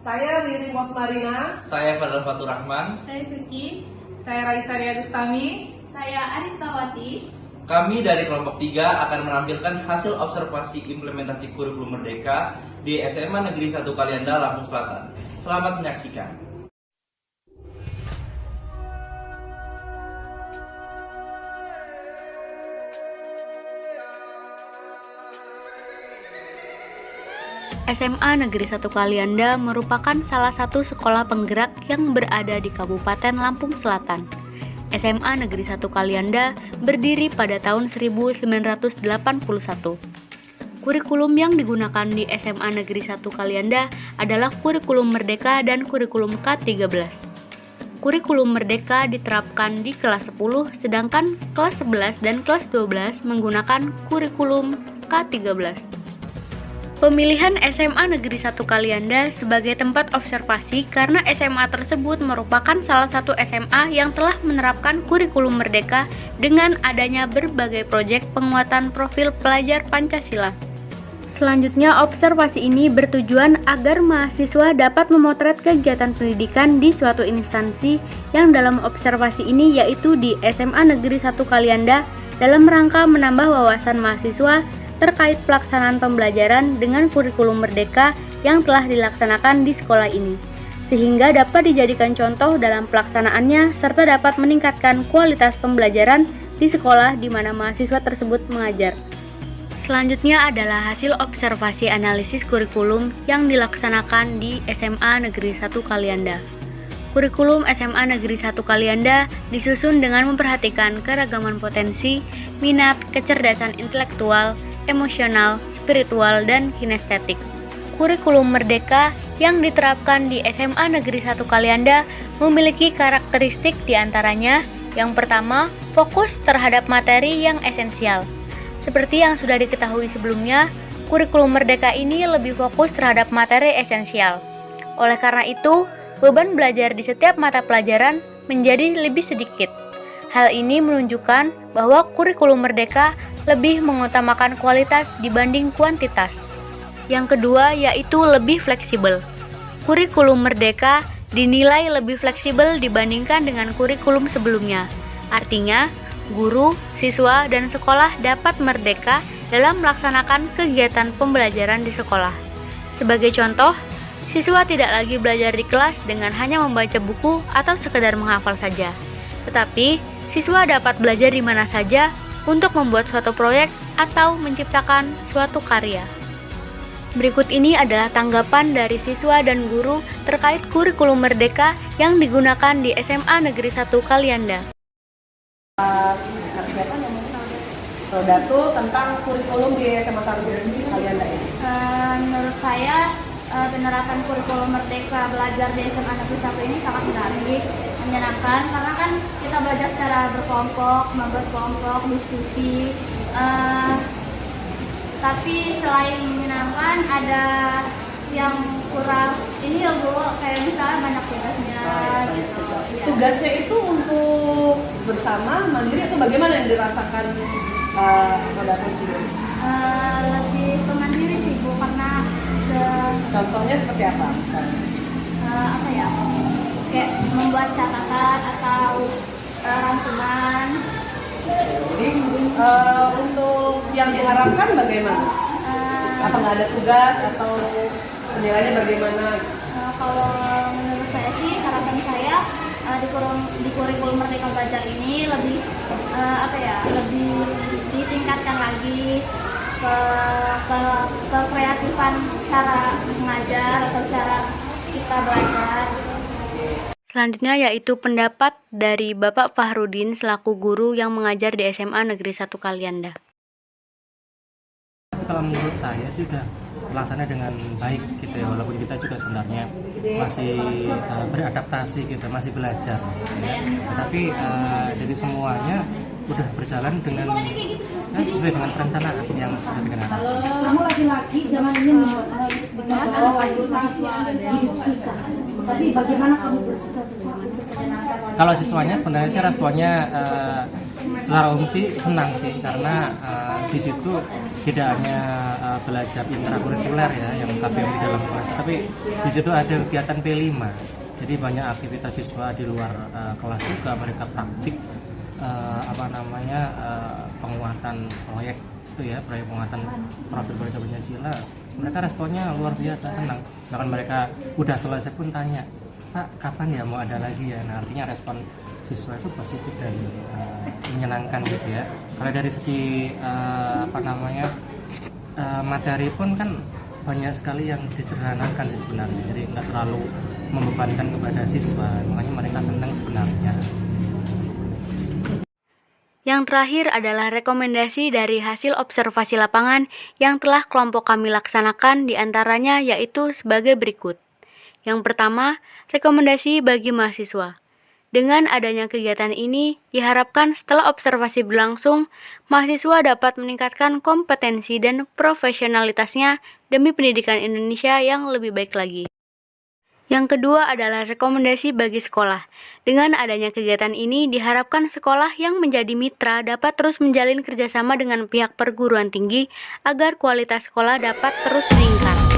Saya Riri Mosmarina. Saya Fadlan Fatur Rahman. Saya Suci. Saya Raisa Riyadustami. Saya Aristawati. Kami dari kelompok 3 akan menampilkan hasil observasi implementasi kurikulum Merdeka di SMA Negeri 1 Kalianda, Lampung Selatan. Selamat menyaksikan. SMA Negeri 1 Kalianda merupakan salah satu sekolah penggerak yang berada di Kabupaten Lampung Selatan. SMA Negeri 1 Kalianda berdiri pada tahun 1981. Kurikulum yang digunakan di SMA Negeri 1 Kalianda adalah kurikulum Merdeka dan kurikulum K13. Kurikulum Merdeka diterapkan di kelas 10, sedangkan kelas 11 dan kelas 12 menggunakan kurikulum K13. Pemilihan SMA Negeri 1 Kalianda sebagai tempat observasi karena SMA tersebut merupakan salah satu SMA yang telah menerapkan kurikulum Merdeka dengan adanya berbagai proyek penguatan profil pelajar Pancasila. Selanjutnya, observasi ini bertujuan agar mahasiswa dapat memotret kegiatan pendidikan di suatu instansi yang dalam observasi ini yaitu di SMA Negeri 1 Kalianda dalam rangka menambah wawasan mahasiswa terkait pelaksanaan pembelajaran dengan kurikulum Merdeka yang telah dilaksanakan di sekolah ini, sehingga dapat dijadikan contoh dalam pelaksanaannya serta dapat meningkatkan kualitas pembelajaran di sekolah di mana mahasiswa tersebut mengajar. Selanjutnya adalah hasil observasi analisis kurikulum yang dilaksanakan di SMA Negeri 1 Kalianda. Kurikulum SMA Negeri 1 Kalianda disusun dengan memperhatikan keragaman potensi, minat, kecerdasan intelektual, emosional, spiritual, dan kinestetik. Kurikulum Merdeka yang diterapkan di SMA Negeri 1 Kalianda memiliki karakteristik diantaranya yang pertama, fokus terhadap materi yang esensial. Seperti yang sudah diketahui sebelumnya, kurikulum Merdeka ini lebih fokus terhadap materi esensial. Oleh karena itu, beban belajar di setiap mata pelajaran menjadi lebih sedikit. Hal ini menunjukkan bahwa kurikulum Merdeka lebih mengutamakan kualitas dibanding kuantitas. Yang kedua yaitu lebih fleksibel. Kurikulum Merdeka dinilai lebih fleksibel dibandingkan dengan kurikulum sebelumnya. Artinya, guru, siswa, dan sekolah dapat merdeka dalam melaksanakan kegiatan pembelajaran di sekolah. Sebagai contoh, siswa tidak lagi belajar di kelas dengan hanya membaca buku atau sekedar menghafal saja. Tetapi, siswa dapat belajar di mana saja untuk membuat suatu proyek atau menciptakan suatu karya. Berikut ini adalah tanggapan dari siswa dan guru terkait kurikulum Merdeka yang digunakan di SMA Negeri 1 Kalianda. Siapa namanya? Datul tentang kurikulum di SMA 1 Kalianda ini. Menurut saya, penerapan kurikulum Merdeka belajar di SMA Negeri 1 ini sangat menarik, menyenangkan karena kan kita belajar secara berkelompok, membuat kelompok, diskusi. Tapi selain menyenangkan ada yang kurang. Ini ya Bu, kayak misalnya banyak tugasnya gitu. Ya. Tugasnya itu untuk bersama, mandiri atau bagaimana yang dirasakan Datul sendiri? Lebih ke mandiri sih Bu, karena Contohnya seperti apa misalnya? apa ya? Kayak membuat catatan atau rangkuman. Jadi untuk yang diharapkan bagaimana? Apa nggak ada tugas atau penilaiannya bagaimana? Kalau menurut saya sih harapan saya di kurikulum Merdeka Belajar ini lebih lebih ditingkatkan lagi ke kreatifan cara mengajar atau cara kita belajar. Selanjutnya yaitu pendapat dari Bapak Fahrudin selaku guru yang mengajar di SMA Negeri 1 Kalianda. Kalau menurut saya sih sudah terlaksana dengan baik gitu ya, walaupun kita juga sebenarnya masih beradaptasi, kita masih belajar ya. Tetapi dari semuanya udah berjalan dengan sesuai dengan perencanaan yang sudah dikenal. Kamu laki-laki jangan ingin susah. Tapi bagaimana kamu bersusah-susah untuk menyenangkan? Kalau siswanya sebenarnya sih responnya secara umum sih senang sih karena di situ tidak hanya belajar intrakurikuler ya yang KBM di dalam kelas, tapi di situ ada kegiatan P5. Jadi banyak aktivitas siswa di luar kelas juga, mereka praktik penguatan proyek itu ya, proyek penguatan profil belajar Pancasila. Mereka responnya luar biasa, senang. Bahkan mereka udah selesai pun tanya, Pak, kapan ya mau ada lagi ya? Nah, artinya respon siswa itu positif dan menyenangkan gitu ya. Kalau dari segi materi pun kan banyak sekali yang disederhanakan sih sebenarnya, jadi nggak terlalu membebankan kepada siswa, makanya mereka senang sebenarnya. Yang terakhir adalah rekomendasi dari hasil observasi lapangan yang telah kelompok kami laksanakan, diantaranya yaitu sebagai berikut. Yang pertama, rekomendasi bagi mahasiswa. Dengan adanya kegiatan ini, diharapkan setelah observasi berlangsung, mahasiswa dapat meningkatkan kompetensi dan profesionalitasnya demi pendidikan Indonesia yang lebih baik lagi. Yang kedua adalah rekomendasi bagi sekolah. Dengan adanya kegiatan ini, diharapkan sekolah yang menjadi mitra dapat terus menjalin kerjasama dengan pihak perguruan tinggi agar kualitas sekolah dapat terus meningkat.